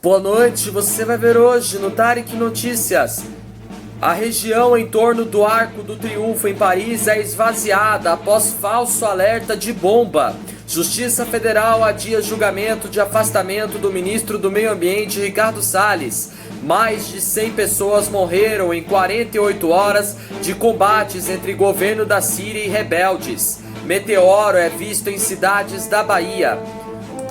Boa noite, você vai ver hoje no Tarek Notícias. A região em torno do Arco do Triunfo em Paris é esvaziada após falso alerta de bomba. Justiça Federal adia julgamento de afastamento do ministro do Meio Ambiente, Ricardo Salles. Mais de 100 pessoas morreram em 48 horas de combates entre governo da Síria e rebeldes. Meteoro é visto em cidades da Bahia.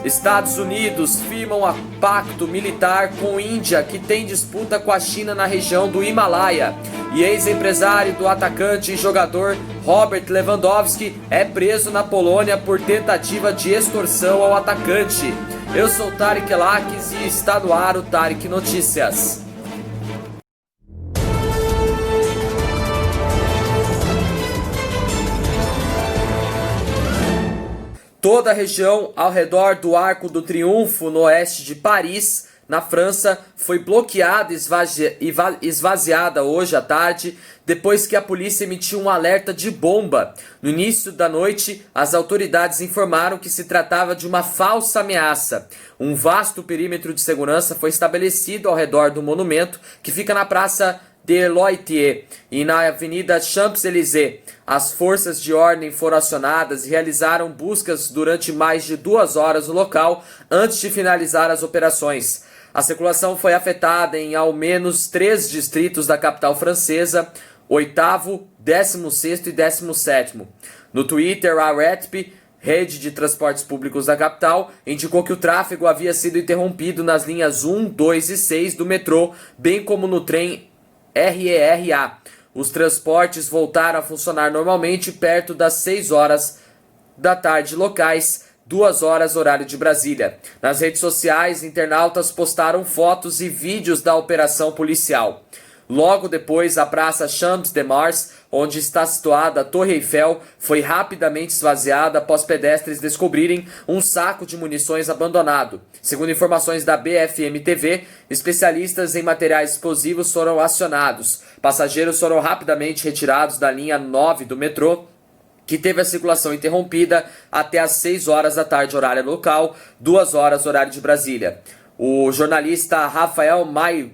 Estados Unidos firmam pacto militar com Índia, que tem disputa com a China na região do Himalaia. E ex-empresário do atacante e jogador Robert Lewandowski é preso na Polônia por tentativa de extorsão ao atacante. Eu sou Tarek Elakis e está no ar o Tarek Notícias. Toda a região ao redor do Arco do Triunfo, no oeste de Paris, na França, foi bloqueada e esvaziada hoje à tarde, depois que a polícia emitiu um alerta de bomba. No início da noite, as autoridades informaram que se tratava de uma falsa ameaça. Um vasto perímetro de segurança foi estabelecido ao redor do monumento, que fica na Praça de Loitier e na Avenida Champs-Élysées. As forças de ordem foram acionadas e realizaram buscas durante mais de 2 horas no local antes de finalizar as operações. A circulação foi afetada em ao menos 3 distritos da capital francesa, 8º, 16º e 17º. No Twitter, a RETP, rede de transportes públicos da capital, indicou que o tráfego havia sido interrompido nas linhas 1, 2 e 6 do metrô, bem como no trem RERA. Os transportes voltaram a funcionar normalmente perto das 6 horas da tarde locais, 2 horas horário de Brasília. Nas redes sociais, internautas postaram fotos e vídeos da operação policial. Logo depois, a Praça Champs-de-Mars, onde está situada a Torre Eiffel, foi rapidamente esvaziada após pedestres descobrirem um saco de munições abandonado. Segundo informações da BFM-TV, especialistas em materiais explosivos foram acionados. Passageiros foram rapidamente retirados da linha 9 do metrô, que teve a circulação interrompida até às 6 horas da tarde horário local, 2 horas horário de Brasília. O jornalista Rafael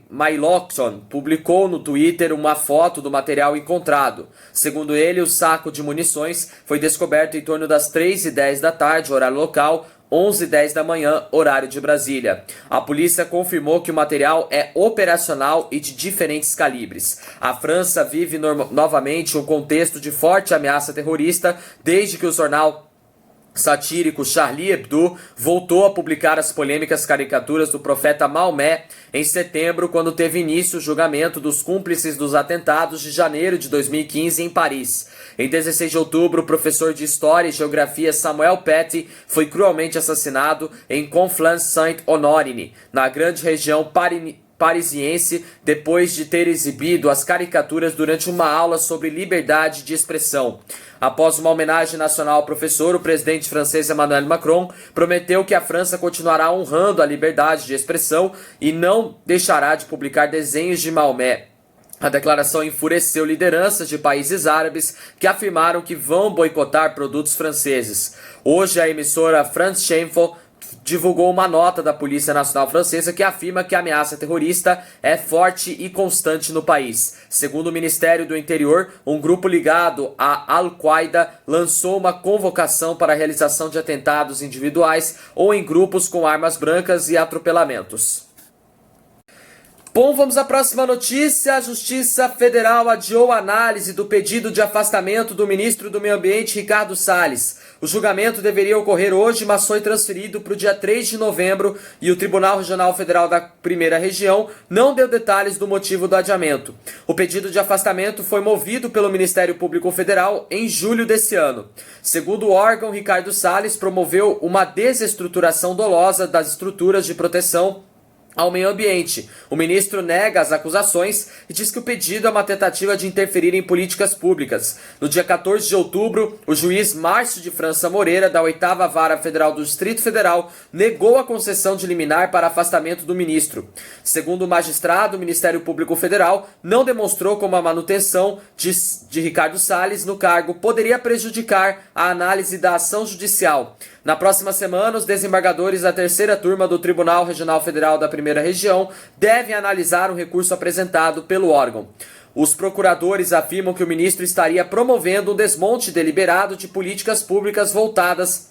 Mailockson publicou no Twitter uma foto do material encontrado. Segundo ele, o saco de munições foi descoberto em torno das 3h10 da tarde, horário local, 11h10 da manhã, horário de Brasília. A polícia confirmou que o material é operacional e de diferentes calibres. A França vive novamente um contexto de forte ameaça terrorista desde que o jornal satírico Charlie Hebdo voltou a publicar as polêmicas caricaturas do profeta Maomé em setembro, quando teve início o julgamento dos cúmplices dos atentados de janeiro de 2015 em Paris. Em 16 de outubro, o professor de História e Geografia Samuel Paty foi cruelmente assassinado em Conflans-Saint-Honorine, na grande região parisiense, depois de ter exibido as caricaturas durante uma aula sobre liberdade de expressão. Após uma homenagem nacional ao professor, o presidente francês Emmanuel Macron prometeu que a França continuará honrando a liberdade de expressão e não deixará de publicar desenhos de Maomé. A declaração enfureceu lideranças de países árabes que afirmaram que vão boicotar produtos franceses. Hoje, a emissora France Info divulgou uma nota da Polícia Nacional Francesa que afirma que a ameaça terrorista é forte e constante no país. Segundo o Ministério do Interior, um grupo ligado à Al-Qaeda lançou uma convocação para a realização de atentados individuais ou em grupos com armas brancas e atropelamentos. Bom, vamos à próxima notícia. A Justiça Federal adiou a análise do pedido de afastamento do ministro do Meio Ambiente, Ricardo Salles. O julgamento deveria ocorrer hoje, mas foi transferido para o dia 3 de novembro e o Tribunal Regional Federal da Primeira Região não deu detalhes do motivo do adiamento. O pedido de afastamento foi movido pelo Ministério Público Federal em julho desse ano. Segundo o órgão, Ricardo Salles promoveu uma desestruturação dolosa das estruturas de proteção ao meio ambiente. O ministro nega as acusações e diz que o pedido é uma tentativa de interferir em políticas públicas. No dia 14 de outubro, o juiz Márcio de França Moreira, da 8ª Vara Federal do Distrito Federal, negou a concessão de liminar para afastamento do ministro. Segundo o magistrado, o Ministério Público Federal não demonstrou como a manutenção de Ricardo Salles no cargo poderia prejudicar a análise da ação judicial. Na próxima semana, os desembargadores da terceira turma do Tribunal Regional Federal da Primeira Região devem analisar o recurso apresentado pelo órgão. Os procuradores afirmam que o ministro estaria promovendo um desmonte deliberado de políticas públicas voltadas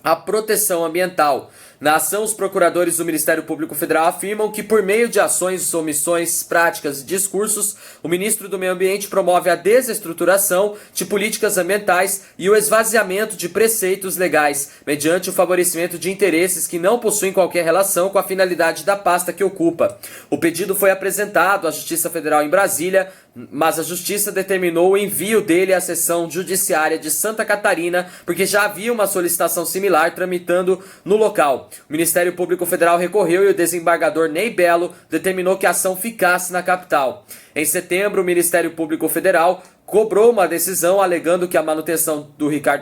à proteção ambiental. Na ação, os procuradores do Ministério Público Federal afirmam que, por meio de ações, omissões, práticas e discursos, o ministro do Meio Ambiente promove a desestruturação de políticas ambientais e o esvaziamento de preceitos legais, mediante o favorecimento de interesses que não possuem qualquer relação com a finalidade da pasta que ocupa. O pedido foi apresentado à Justiça Federal em Brasília, mas a Justiça determinou o envio dele à seção judiciária de Santa Catarina, porque já havia uma solicitação similar tramitando no local. O Ministério Público Federal recorreu e o desembargador Ney Belo determinou que a ação ficasse na capital. Em setembro, o Ministério Público Federal cobrou uma decisão alegando que a manutenção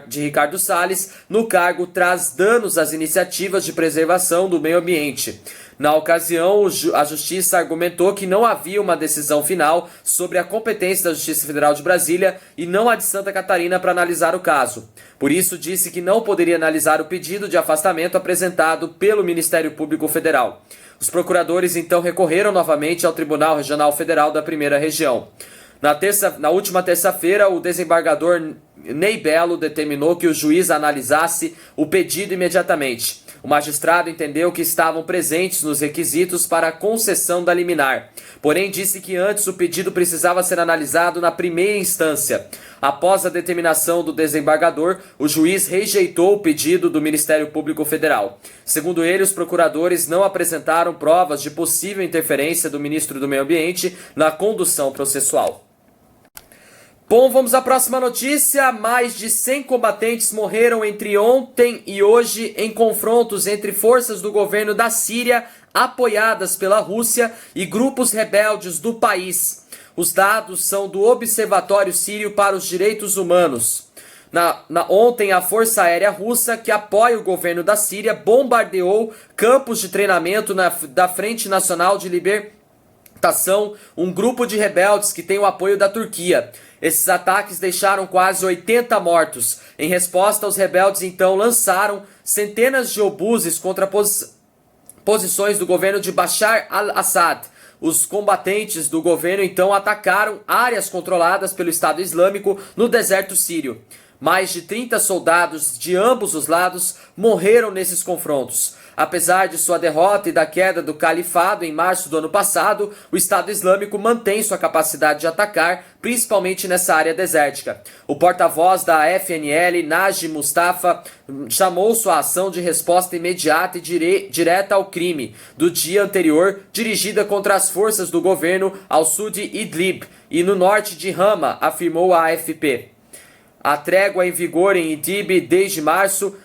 de Ricardo Salles no cargo traz danos às iniciativas de preservação do meio ambiente. Na ocasião, a Justiça argumentou que não havia uma decisão final sobre a competência da Justiça Federal de Brasília e não a de Santa Catarina para analisar o caso. Por isso, disse que não poderia analisar o pedido de afastamento apresentado pelo Ministério Público Federal. Os procuradores então recorreram novamente ao Tribunal Regional Federal da Primeira Região. Na última terça-feira, o desembargador Ney Belo determinou que o juiz analisasse o pedido imediatamente. O magistrado entendeu que estavam presentes nos requisitos para a concessão da liminar, porém disse que antes o pedido precisava ser analisado na primeira instância. Após a determinação do desembargador, o juiz rejeitou o pedido do Ministério Público Federal. Segundo ele, os procuradores não apresentaram provas de possível interferência do ministro do Meio Ambiente na condução processual. Bom, vamos à próxima notícia. Mais de 100 combatentes morreram entre ontem e hoje em confrontos entre forças do governo da Síria, apoiadas pela Rússia, e grupos rebeldes do país. Os dados são do Observatório Sírio para os Direitos Humanos. Ontem, a Força Aérea Russa, que apoia o governo da Síria, bombardeou campos de treinamento da Frente Nacional de Libertação, um grupo de rebeldes que tem o apoio da Turquia. Esses ataques deixaram quase 80 mortos. Em resposta, os rebeldes então lançaram centenas de obuses contra posições do governo de Bashar al-Assad. Os combatentes do governo então atacaram áreas controladas pelo Estado Islâmico no deserto sírio. Mais de 30 soldados de ambos os lados morreram nesses confrontos. Apesar de sua derrota e da queda do califado em março do ano passado, o Estado Islâmico mantém sua capacidade de atacar, principalmente nessa área desértica. O porta-voz da FNL, Najim Mustafa, chamou sua ação de resposta imediata e direta ao crime do dia anterior, dirigida contra as forças do governo ao sul de Idlib e no norte de Hama, afirmou a AFP. A trégua em vigor em Idlib desde março.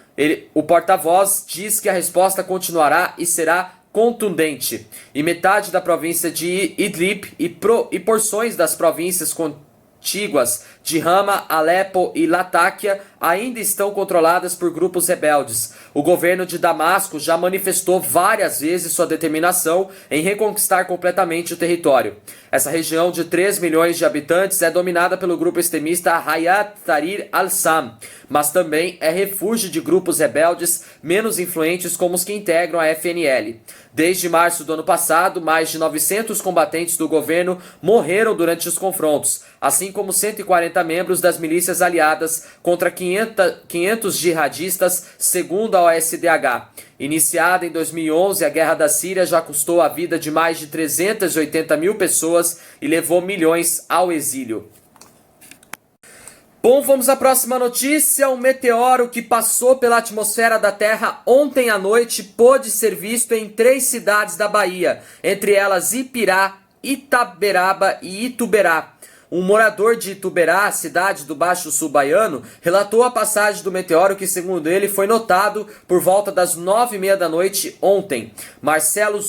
O porta-voz diz que a resposta continuará e será contundente. E metade da província de Idlib e porções das províncias contíguas de Hama, Alepo e Latáquia ainda estão controladas por grupos rebeldes. O governo de Damasco já manifestou várias vezes sua determinação em reconquistar completamente o território. Essa região de 3 milhões de habitantes é dominada pelo grupo extremista Hayat Tahrir al-Sham, mas também é refúgio de grupos rebeldes menos influentes como os que integram a FNL. Desde março do ano passado, mais de 900 combatentes do governo morreram durante os confrontos, assim como 140 membros das milícias aliadas contra 500 jihadistas, segundo a OSDH. Iniciada em 2011, a Guerra da Síria já custou a vida de mais de 380 mil pessoas e levou milhões ao exílio. Bom, vamos à próxima notícia. Um meteoro que passou pela atmosfera da Terra ontem à noite pôde ser visto em 3 cidades da Bahia, entre elas Ipirá, Itaberaba e Ituberá. Um morador de Ituberá, cidade do Baixo Sul baiano, relatou a passagem do meteoro que, segundo ele, foi notado por volta das 9h30 da noite ontem. Marcelo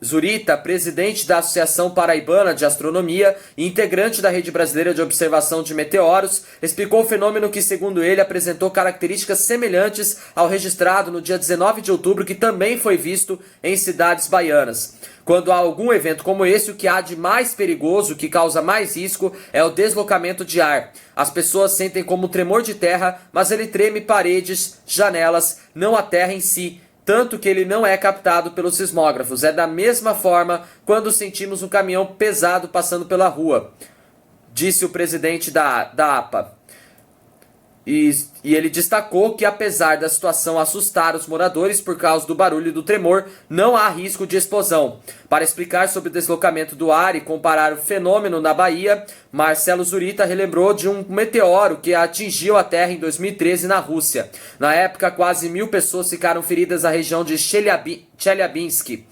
Zurita, presidente da Associação Paraibana de Astronomia e integrante da Rede Brasileira de Observação de Meteoros, explicou o fenômeno que, segundo ele, apresentou características semelhantes ao registrado no dia 19 de outubro, que também foi visto em cidades baianas. Quando há algum evento como esse, o que há de mais perigoso, que causa mais risco, é o deslocamento de ar. As pessoas sentem como tremor de terra, mas ele treme paredes, janelas, não a terra em si, tanto que ele não é captado pelos sismógrafos. É da mesma forma quando sentimos um caminhão pesado passando pela rua, disse o presidente da APA. E ele destacou que, apesar da situação assustar os moradores por causa do barulho e do tremor, não há risco de explosão. Para explicar sobre o deslocamento do ar e comparar o fenômeno na Bahia, Marcelo Zurita relembrou de um meteoro que atingiu a Terra em 2013 na Rússia. Na época, quase 1.000 pessoas ficaram feridas na região de Chelyabinsk.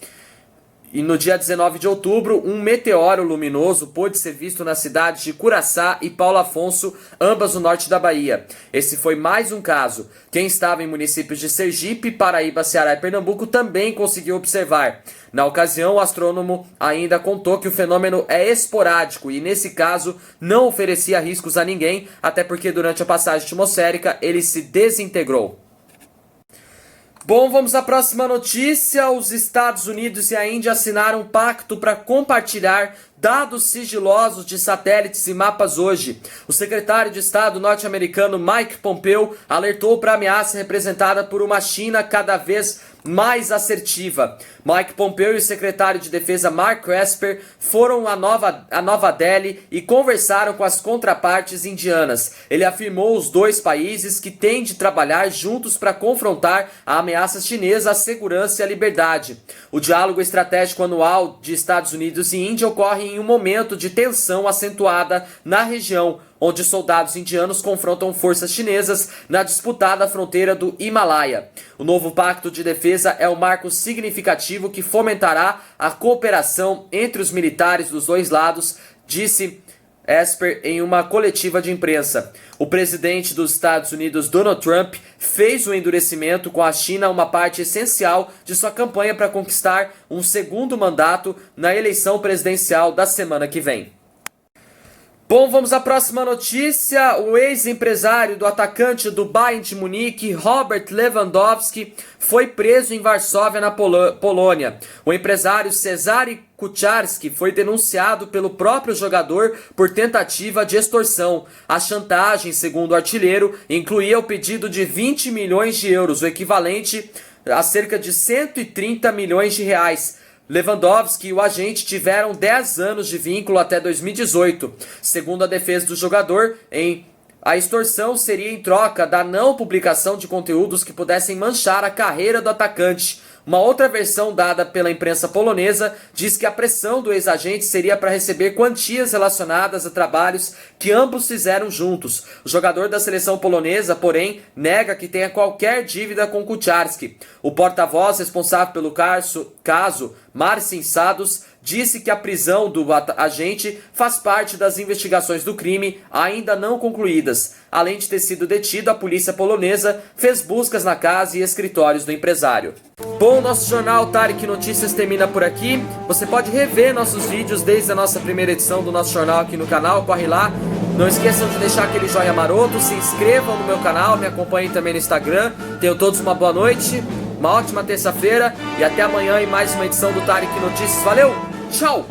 E no dia 19 de outubro, um meteoro luminoso pôde ser visto nas cidades de Curaçá e Paulo Afonso, ambas no norte da Bahia. Esse foi mais um caso. Quem estava em municípios de Sergipe, Paraíba, Ceará e Pernambuco também conseguiu observar. Na ocasião, o astrônomo ainda contou que o fenômeno é esporádico e, nesse caso, não oferecia riscos a ninguém, até porque durante a passagem atmosférica ele se desintegrou. Bom, vamos à próxima notícia. Os Estados Unidos e a Índia assinaram um pacto para compartilhar dados sigilosos de satélites e mapas hoje. O secretário de Estado norte-americano Mike Pompeo alertou para a ameaça representada por uma China cada vez mais assertiva. Mike Pompeo e o secretário de Defesa Mark Esper foram a Nova Delhi e conversaram com as contrapartes indianas. Ele afirmou os dois países que têm de trabalhar juntos para confrontar a ameaça chinesa à segurança e à liberdade. O diálogo estratégico anual de Estados Unidos e Índia ocorre em um momento de tensão acentuada na região, onde soldados indianos confrontam forças chinesas na disputada fronteira do Himalaia. O novo pacto de defesa é um marco significativo que fomentará a cooperação entre os militares dos dois lados, disse Esper em uma coletiva de imprensa. O presidente dos Estados Unidos, Donald Trump, fez o endurecimento com a China uma parte essencial de sua campanha para conquistar um segundo mandato na eleição presidencial da semana que vem. Bom, vamos à próxima notícia. O ex-empresário do atacante do Bayern de Munique, Robert Lewandowski, foi preso em Varsóvia, na Polônia. O empresário Cezary Kucharski foi denunciado pelo próprio jogador por tentativa de extorsão. A chantagem, segundo o artilheiro, incluía o pedido de 20 milhões de euros, o equivalente a cerca de 130 milhões de reais. Lewandowski e o agente tiveram 10 anos de vínculo até 2018. Segundo a defesa do jogador, a extorsão seria em troca da não publicação de conteúdos que pudessem manchar a carreira do atacante. Uma outra versão dada pela imprensa polonesa diz que a pressão do ex-agente seria para receber quantias relacionadas a trabalhos que ambos fizeram juntos. O jogador da seleção polonesa, porém, nega que tenha qualquer dívida com Kucharski. O porta-voz responsável pelo caso, Marcin Sados, disse que a prisão do agente faz parte das investigações do crime ainda não concluídas. Além de ter sido detido, a polícia polonesa fez buscas na casa e escritórios do empresário. Bom, nosso jornal Tarek Notícias termina por aqui. Você pode rever nossos vídeos desde a nossa primeira edição do nosso jornal aqui no canal. Corre lá. Não esqueçam de deixar aquele joinha maroto, se inscrevam no meu canal, me acompanhem também no Instagram. Tenham todos uma boa noite, uma ótima terça-feira e até amanhã em mais uma edição do Tarek Notícias. Valeu, tchau!